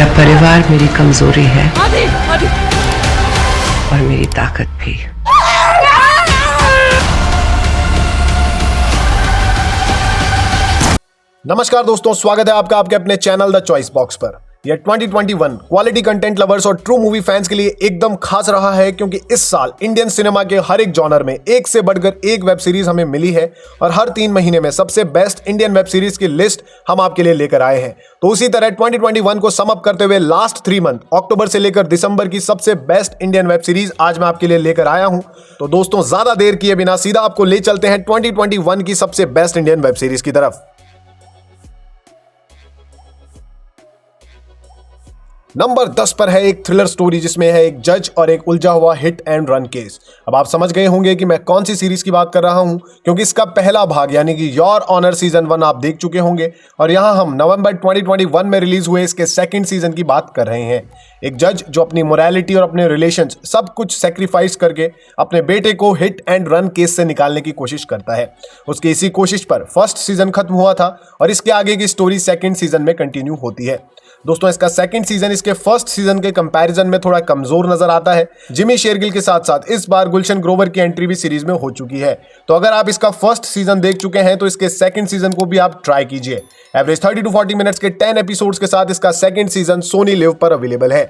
मेरा परिवार मेरी कमजोरी है और मेरी ताकत भी। नमस्कार दोस्तों, स्वागत है आपका आपके अपने चैनल द चॉइस बॉक्स पर। यह 2021 क्वालिटी कंटेंट लवर्स और ट्रू मूवी फैंस के लिए एकदम खास रहा है, क्योंकि इस साल इंडियन सिनेमा के हर एक जॉनर में एक से बढ़कर एक वेब सीरीज हमें मिली है और हर 3 महीने में सबसे बेस्ट इंडियन वेब सीरीज की लिस्ट हम आपके लिए लेकर आए हैं। तो उसी तरह 2021 को सम अप करते हुए लास्ट 3 मंथ अक्टूबर से लेकर दिसंबर की सबसे बेस्ट इंडियन वेब सीरीज आज मैं आपके लिए लेकर आया हूं। तो दोस्तों, ज्यादा देर किए बिना सीधा आपको ले चलते हैं 2021 की सबसे बेस्ट इंडियन वेब सीरीज की तरफ। नंबर 10 पर है एक थ्रिलर स्टोरी जिसमें है एक जज और एक उलझा हुआ हिट एंड रन केस। अब आप समझ गए होंगे कि मैं कौन सी सीरीज की बात कर रहा हूं, क्योंकि इसका पहला भाग यानी कि योर ऑनर सीजन 1 आप देख चुके होंगे और यहां हम नवंबर 2021 में रिलीज हुए इसके सेकंड सीजन की बात कर रहे हैं। एक जज जो अपनी मोरालिटी और अपने रिलेशंस सब कुछ सेक्रीफाइस करके अपने बेटे को हिट एंड रन केस से निकालने की कोशिश करता है। उसकी इसी कोशिश पर फर्स्ट सीजन खत्म हुआ था और इसके आगे की स्टोरी सेकंड सीजन में कंटिन्यू होती है। दोस्तों, इसका सेकंड सीजन इसके फर्स्ट सीजन के कंपैरिजन में थोड़ा कमजोर नजर आता है। जिमी शेरगिल के साथ साथ इस बार गुलशन ग्रोवर की एंट्री भी सीरीज में हो चुकी है। तो अगर आप इसका फर्स्ट सीजन देख चुके हैं तो इसके सेकंड सीजन को भी आप ट्राई कीजिए। एवरेज 30 to 40 मिनट्स के 10 एपिसोड्स के साथ इसका सेकंड सीजन सोनी लिव पर अवेलेबल है।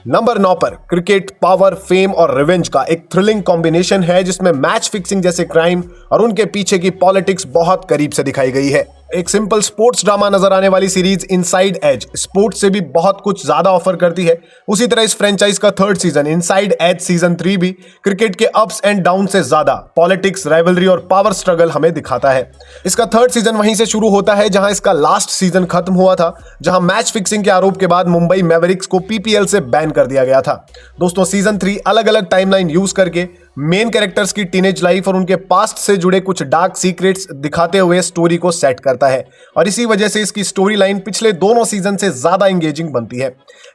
नंबर 9 पर क्रिकेट, पावर, फेम और रिवेंज का एक थ्रिलिंग कॉम्बिनेशन है जिसमें मैच फिक्सिंग जैसे क्राइम और उनके पीछे की पॉलिटिक्स बहुत करीब से दिखाई गई है। एक सिंपल स्पोर्ट्स ड्रामा नजर आने वाली सीरीज इनसाइड एज स्पोर्ट्स से भी बहुत कुछ ज्यादा ऑफर करती है। उसी तरह इस फ्रेंचाइज का third season inside edge season 3 भी क्रिकेट के अप्स एंड डाउन से ज्यादा पॉलिटिक्स, राइवलरी और पावर स्ट्रगल हमें दिखाता है। इसका थर्ड सीजन वहीं से शुरू होता है जहां इसका लास्ट सीजन खत्म हुआ था, जहां मैच फिक्सिंग के आरोप के बाद मुंबई मैवरिक्स को पीपीएल से बैन कर दिया गया था। दोस्तों, सीजन 3 अलग अलग टाइमलाइन यूज करके मेन कैरेक्टर्स की टीनेज लाइफ और उनके पास्ट से जुड़े कुछ डार्क सीक्रेट्स दिखाते हुए स्टोरी को सेट करता है और इसी वजह से इसकी स्टोरी लाइन पिछले दोनों सीजन से ज्यादा एंगेजिंग बनती है।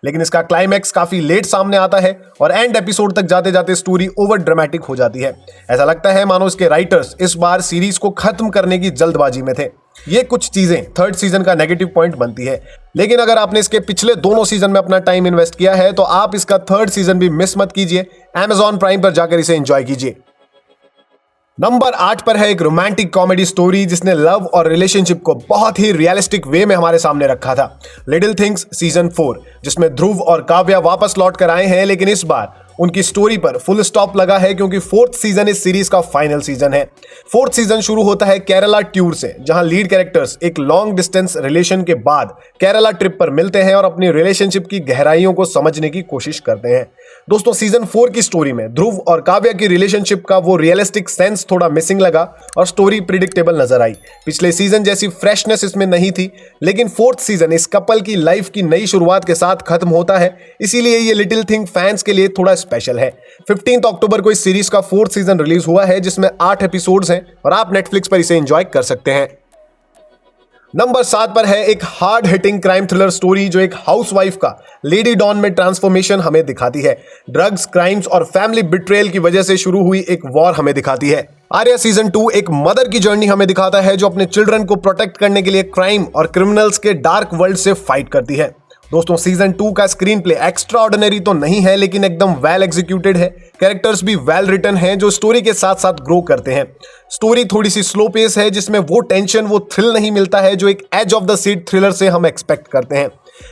लेकिन इसका क्लाइमैक्स काफी लेट सामने आता है और एंड एपिसोड तक जाते जाते स्टोरी ओवर ड्रामेटिक हो जाती है। ऐसा लगता है मानो इसके राइटर्स इस बार सीरीज को खत्म करने की जल्दबाजी में थे। ये कुछ चीजें थर्ड सीजन का नेगेटिव पॉइंट बनती है, लेकिन अगर आपने इसके पिछले दोनों सीजन में अपना टाइम इन्वेस्ट किया है तो आप इसका थर्ड सीजन भी मिस मत कीजिए। Amazon प्राइम पर जाकर इसे एंजॉय कीजिए। नंबर 8 पर है एक रोमांटिक कॉमेडी स्टोरी जिसने लव और रिलेशनशिप को बहुत ही रियलिस्टिक वे में हमारे सामने रखा था। लिटिल थिंग्स सीजन 4, जिसमें ध्रुव और काव्या वापस लौट कर आए हैं, लेकिन इस बार उनकी स्टोरी पर फुल स्टॉप लगा है क्योंकि फोर्थ सीजन इस सीरीज का फाइनल सीजन है। फोर्थ सीजन शुरू होता है केरला टूर से, जहां लीड कैरेक्टर्स एक लॉन्ग डिस्टेंस रिलेशन के बाद केरला ट्रिप पर मिलते हैं और अपनी रिलेशनशिप की गहराइयों को समझने की कोशिश करते हैं। दोस्तों, सीजन 4 की स्टोरी में ध्रुव और काव्या की रिलेशनशिप का वो रियलिस्टिक सेंस थोड़ा मिसिंग लगा और स्टोरी प्रिडिक्टेबल नजर आई। पिछले सीजन जैसी फ्रेशनेस इसमें नहीं थी, लेकिन फोर्थ सीजन इस कपल की लाइफ की नई शुरुआत के साथ खत्म होता है, इसीलिए ये लिटिल थिंग फैंस के लिए थोड़ा स्पेशल है। 15 अक्टूबर को इस सीरीज का फोर्थ सीजन रिलीज हुआ है जिसमें 8 एपिसोड्स हैं और आप नेटफ्लिक्स पर इसे एंजॉय कर सकते हैं। नंबर 7 पर है एक hard hitting crime thriller story जो एक हाउसवाइफ का लेडी डॉन में ट्रांसफॉर्मेशन हमें दिखाती है। ड्रग्स, क्राइम्स और फैमिली बिट्रेयल की वजह से शुरू हुई एक वॉर हमें दिखाती है। आर्या सीजन 2 एक मदर की जर्नी हमें दिखाता है जो अपने चिल्ड्रन को प्रोटेक्ट करने के लिए क्राइम और क्रिमिनल्स के डार्क वर्ल्ड से फाइट करती है। दोस्तों, सीजन 2 का स्क्रीन प्ले एक्स्ट्रा ऑर्डिनरी तो नहीं है, लेकिन एकदम वेल एग्जीक्यूटेड है। कैरेक्टर्स भी वेल रिटन हैं जो स्टोरी के साथ साथ ग्रो करते हैं। स्टोरी थोड़ी सी स्लो पेस है जिसमें वो टेंशन, वो थ्रिल नहीं मिलता है जो एक edge of the seat thriller से हम एक्सपेक्ट करते हैं।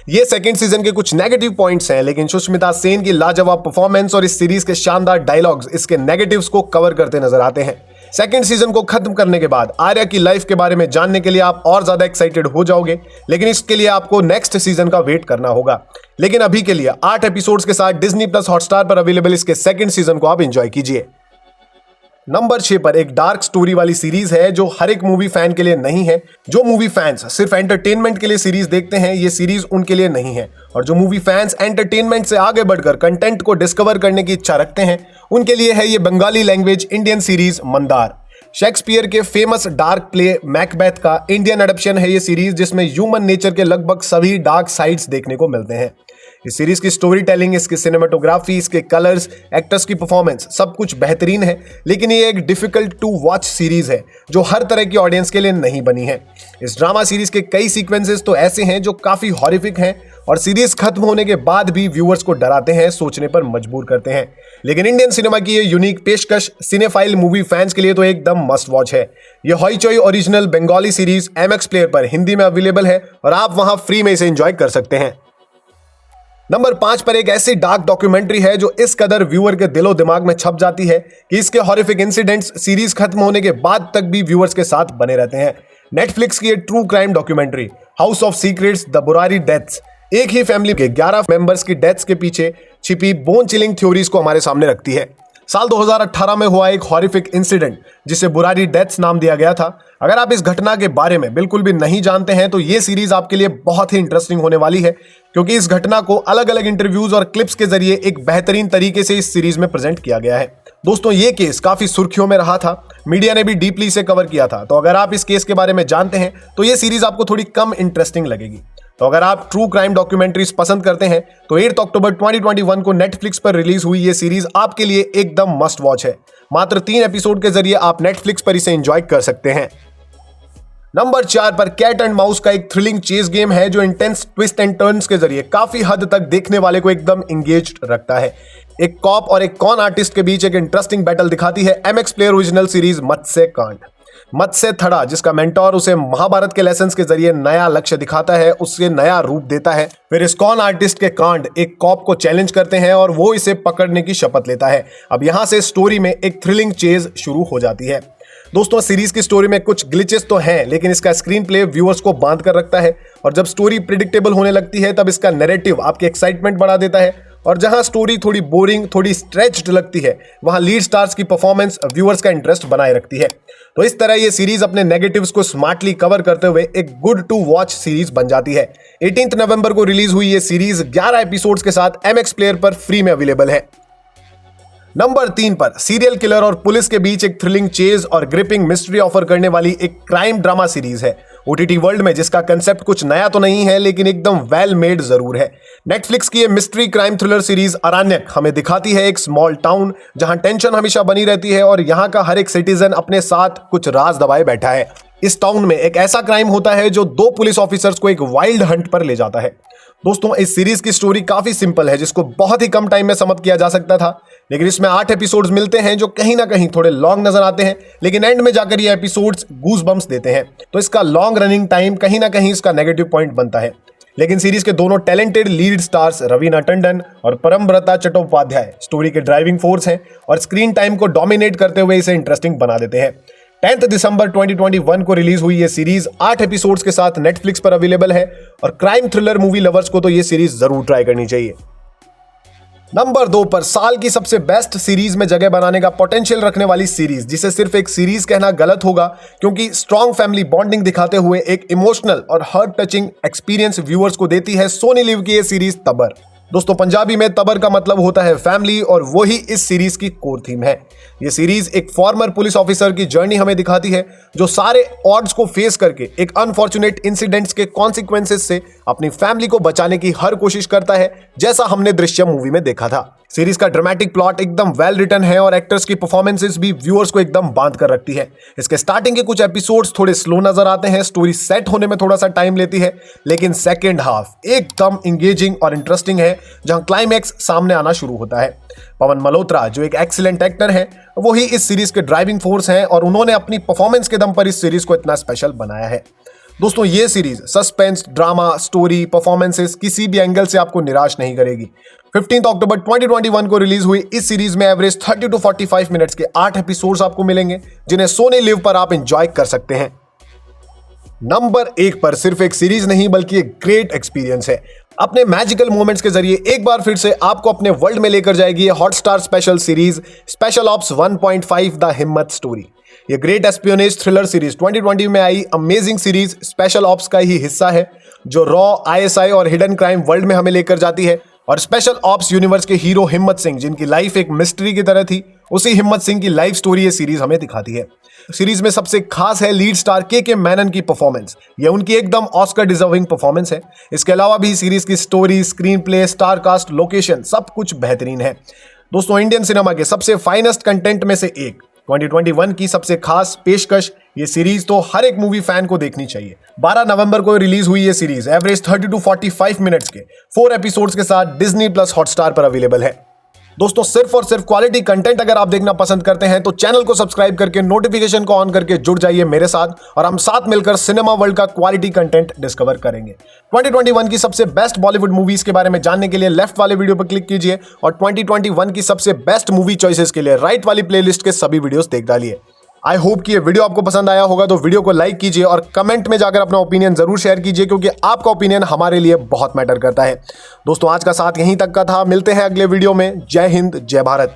ये सेकंड सीजन के कुछ नेगेटिव पॉइंट्स हैं, लेकिन सुष्मिता सेन की लाजवाब परफॉर्मेंस और इस सीरीज के शानदार डायलॉग्स इसके नेगेटिव्स को कवर करते नजर आते हैं। सेकंड सीजन को खत्म करने के बाद आर्या की लाइफ के बारे में जानने के लिए आप और ज्यादा एक्साइटेड हो जाओगे, लेकिन इसके लिए आपको नेक्स्ट सीजन का वेट करना होगा। लेकिन अभी के लिए 8 एपिसोड्स के साथ डिज्नी प्लस हॉटस्टार पर अवेलेबल इसके सेकंड सीजन को आप एंजॉय कीजिए। नंबर 6 पर एक डार्क स्टोरी वाली सीरीज है जो हर एक मूवी फैन के लिए नहीं है। जो मूवी फैंस सिर्फ एंटरटेनमेंट के लिए सीरीज देखते हैं, ये सीरीज उनके लिए नहीं है। और जो मूवी फैंस एंटरटेनमेंट से आगे बढ़कर कंटेंट को डिस्कवर करने की इच्छा रखते हैं, उनके लिए है ये Bengali language Indian series Mandar. Shakespeare के फेमस डार्क प्ले मैकबेथ का इंडियन एडप्शन है ये सीरीज, जिसमें ह्यूमन नेचर के लगभग सभी डार्क साइड्स देखने को मिलते हैं। इस सीरीज की स्टोरी टेलिंग, इसकी सिनेमेटोग्राफी, इसके कलर्स, एक्टर्स की परफॉर्मेंस सब कुछ बेहतरीन है, लेकिन ये एक डिफिकल्ट टू वॉच सीरीज है जो हर तरह की ऑडियंस के लिए नहीं बनी है। इस ड्रामा सीरीज के कई सीक्वेंसेस तो ऐसे हैं जो काफी हॉरिफिक हैं और सीरीज खत्म होने के बाद भी व्यूअर्स को डराते हैं, सोचने पर मजबूर करते हैं। लेकिन इंडियन सिनेमा की ये यूनिक पेशकश सिनेफाइल मूवी फैंस के लिए तो एकदम मस्ट वॉच है। ये Hoichoi original Bengali series MX player पर हिंदी में अवेलेबल है और आप वहां फ्री में इसे एंजॉय कर सकते हैं। नंबर 5 पर एक ऐसी डार्क डॉक्यूमेंट्री है जो इस कदर व्यूअर के दिलो दिमाग में छप जाती है कि इसके हॉरिफिक इंसिडेंट्स सीरीज खत्म होने के बाद तक भी व्यूअर्स के साथ बने रहते हैं। नेटफ्लिक्स की ये true crime documentary house of secrets the Burari deaths एक ही फैमिली के 11 मेंबर्स की डेथ्स के पीछे छिपी बोन चिलिंग थ्योरीज को हमारे सामने रखती है। साल 2018 में हुआ एक हॉरिफिक इंसिडेंट जिसे बुरारी डेथ्स नाम दिया गया था। अगर आप इस घटना के बारे में बिल्कुल भी नहीं जानते हैं तो ये सीरीज आपके लिए बहुत ही इंटरेस्टिंग होने वाली है, क्योंकि इस घटना को अलग अलग इंटरव्यूज और क्लिप्स के जरिए एक बेहतरीन तरीके से इस सीरीज में प्रेजेंट किया गया है। दोस्तों, ये केस काफी सुर्खियों में रहा था, मीडिया ने भी डीपली इसे कवर किया था। तो अगर आप इस केस के बारे में जानते हैं तो ये सीरीज आपको थोड़ी कम इंटरेस्टिंग लगेगी। तो अगर आप ट्रू क्राइम डॉक्यूमेंट्रीज पसंद करते हैं तो 8 अक्टूबर 2021 को नेटफ्लिक्स पर रिलीज हुई ये सीरीज आपके लिए एकदम मस्ट वॉच है। मात्र 3 एपिसोड के जरिए आप नेटफ्लिक्स पर इसे एंजॉय कर सकते हैं। नंबर 4 पर कैट एंड माउस का एक थ्रिलिंग चेस गेम है जो इंटेंस ट्विस्ट एंड टर्न्स के जरिए काफी हद तक देखने वाले को एकदम एंगेज्ड रखता है। एक कॉप और एक कॉन आर्टिस्ट के बीच एक इंटरेस्टिंग बैटल दिखाती है MX प्लेयर ओरिजिनल सीरीज मत्स्य कांड। मत्स्य थड़ा, जिसका मेंटोर उसे महाभारत के लेसन्स के जरिए नया लक्ष्य दिखाता है, उससे नया रूप देता है। फिर इस कॉन आर्टिस्ट के कांड एक कॉप को चैलेंज करते हैं और वो इसे पकड़ने की शपथ लेता है। अब यहां से स्टोरी में एक थ्रिलिंग चेज शुरू हो जाती है। दोस्तों, सीरीज की स्टोरी में कुछ ग्लिचेस तो हैं, लेकिन इसका स्क्रीन प्ले व्यूअर्स को बांध कर रखता है और जब स्टोरी प्रिडिक्टेबल होने लगती है तब इसका नैरेटिव आपकी एक्साइटमेंट बढ़ा देता है। और जहां स्टोरी थोड़ी बोरिंग, थोड़ी स्ट्रेच्ड लगती है, वहां लीड स्टार्स की परफॉर्मेंस व्यूअर्स का इंटरेस्ट बनाए रखती है। तो इस तरह ये सीरीज अपने नेगेटिव्स को स्मार्टली कवर करते हुए एक गुड टू वॉच सीरीज बन जाती है। 18 नवंबर को रिलीज हुई ये सीरीज 11 एपिसोड्स के साथ MX प्लेयर पर फ्री में अवेलेबल है। नंबर 3 पर सीरियल किलर और पुलिस के बीच एक थ्रिलिंग चेज और ग्रिपिंग मिस्ट्री ऑफर करने वाली एक क्राइम ड्रामा सीरीज है OTT वर्ल्ड में, जिसका कंसेप्ट कुछ नया तो नहीं है लेकिन एकदम वेल मेड जरूर है। नेटफ्लिक्स की ये मिस्ट्री क्राइम थ्रिलर सीरीज अराण्यक हमें दिखाती है एक स्मॉल टाउन जहां टेंशन हमेशा बनी रहती है और यहां का हर एक सिटीजन अपने साथ कुछ राज दबाए बैठा है। इस टाउन में एक ऐसा क्राइम होता है जो 2 पुलिस ऑफिसर्स को एक वाइल्ड हंट पर ले जाता है। दोस्तों, इस सीरीज की स्टोरी काफी सिंपल है, जिसको बहुत ही कम टाइम में समझ किया जा सकता था, लेकिन इसमें 8 एपिसोड्स मिलते हैं जो कहीं ना कहीं थोड़े लॉन्ग नजर आते हैं, लेकिन एंड में जाकर ये एपिसोड्स गूज बम्प्स देते हैं। तो इसका लॉन्ग रनिंग टाइम कहीं ना कहीं इसका नेगेटिव पॉइंट बनता है। लेकिन सीरीज के दोनों talented lead stars Raveena Tandon और परमव्रता चट्टोपाध्याय स्टोरी के ड्राइविंग फोर्स हैं और स्क्रीन टाइम को डोमिनेट करते हुए इसे इंटरेस्टिंग बना देते हैं। 10 दिसंबर 2021 को रिलीज हुई ये सीरीज 8 एपिसोड्स के साथ नेटफ्लिक्स पर अवेलेबल है और क्राइम थ्रिलर मूवी लवर्स को तो ये सीरीज जरूर ट्राई करनी चाहिए। नंबर 2 पर साल की सबसे बेस्ट सीरीज में जगह बनाने का पोटेंशियल रखने वाली सीरीज, जिसे सिर्फ एक सीरीज कहना गलत होगा क्योंकि स्ट्रॉन्ग फैमिली बॉन्डिंग दिखाते हुए एक इमोशनल और हार्ट टचिंग एक्सपीरियंस व्यूअर्स को देती है सोनी लिव की ये सीरीज तबर। दोस्तों, पंजाबी में तबर का मतलब होता है फैमिली और वही इस सीरीज की कोर थीम है। ये सीरीज एक फॉर्मर पुलिस ऑफिसर की जर्नी हमें दिखाती है जो सारे ऑड्स को फेस करके एक अनफॉर्चुनेट इंसिडेंट्स के कॉन्सिक्वेंसेस से अपनी फैमिली को बचाने की हर कोशिश करता है, जैसा हमने दृश्यम मूवी में देखा था। सीरीज का ड्रामेटिक प्लॉट एकदम वेल रिटन है और एक्टर्स की परफॉर्मेंसेस भी व्यूअर्स को एकदम बांध कर रखती है। इसके स्टार्टिंग के कुछ एपिसोड्स थोड़े स्लो नजर आते हैं, स्टोरी सेट होने में थोड़ा सा टाइम लेती है, लेकिन सेकेंड हाफ एकदम इंगेजिंग और इंटरेस्टिंग है जहां क्लाइमैक्स सामने आना शुरू होता है। पवन मल्होत्रा, जो एक एक्सीलेंट एक्टर है, वही इस सीरीज के ड्राइविंग फोर्स हैं और उन्होंने अपनी परफॉर्मेंस के दम पर इस सीरीज को इतना स्पेशल बनाया है। दोस्तों, ये series suspense, drama, story, performances किसी भी एंगल से आपको निराश नहीं करेगी। 15 अक्टूबर 2021 को रिलीज हुई इस सीरीज में एवरेज 30 to 45 मिनट्स के 8 एपिसोड्स आपको मिलेंगे, जिन्हें सोनी लिव पर आप एंजॉय कर सकते हैं। नंबर 1 पर सिर्फ एक सीरीज नहीं बल्कि एक ग्रेट एक्सपीरियंस है। अपने मैजिकल मोमेंट्स के जरिए एक बार फिर से आपको अपने वर्ल्ड में लेकर जाएगी ये Hotstar special series special ops 1.5 the हिम्मत स्टोरी। ये ग्रेट एस्पियोनेज थ्रिलर सीरीज 2020 में आई अमेजिंग सीरीज स्पेशल ऑप्स का ही हिस्सा है, जो रॉ, ISI और हिडन क्राइम वर्ल्ड में हमें लेकर जाती है। और स्पेशल ऑप्स यूनिवर्स के हीरो हिम्मत सिंह, जिनकी लाइफ एक मिस्ट्री की तरह थी, उसी हिम्मत सिंह की लाइफ स्टोरी ये सीरीज हमें दिखाती है। सीरीज में सबसे खास है लीड स्टार के मैनन की परफॉर्मेंस। ये उनकी एकदम ऑस्कर डिजर्विंग परफॉर्मेंस है। इसके अलावा भी सीरीज की story, screen play, star cast, location सब कुछ बेहतरीन है। दोस्तों, इंडियन सिनेमा के सबसे फाइनेस्ट कंटेंट में से एक 2021 की सबसे खास पेशकश, ये सीरीज तो हर एक मूवी फैन को देखनी चाहिए। 12 नवंबर को रिलीज हुई ये सीरीज एवरेज 30 to 45 मिनट्स के 4 एपिसोड्स के साथ डिज्नी प्लस हॉटस्टार पर अवेलेबल है। दोस्तों सिर्फ और सिर्फ क्वालिटी कंटेंट अगर आप देखना पसंद करते हैं तो चैनल को सब्सक्राइब करके नोटिफिकेशन को ऑन करके जुड़ जाइए मेरे साथ और हम साथ मिलकर सिनेमा वर्ल्ड का क्वालिटी कंटेंट डिस्कवर करेंगे। 2021 की सबसे बेस्ट बॉलीवुड मूवीज के बारे में जानने के लिए लेफ्ट वाले वीडियो पर क्लिक कीजिए और 2021 की सबसे बेस्ट मूवी चॉइसेस के लिए राइट वाली प्लेलिस्ट के सभी वीडियोस देख डालिए। आई होप कि ये वीडियो आपको पसंद आया होगा, तो वीडियो को लाइक कीजिए और कमेंट में जाकर अपना ओपिनियन जरूर शेयर कीजिए क्योंकि आपका ओपिनियन हमारे लिए बहुत मैटर करता है। दोस्तों आज का साथ यहीं तक का था, मिलते हैं अगले वीडियो में। जय हिंद, जय भारत।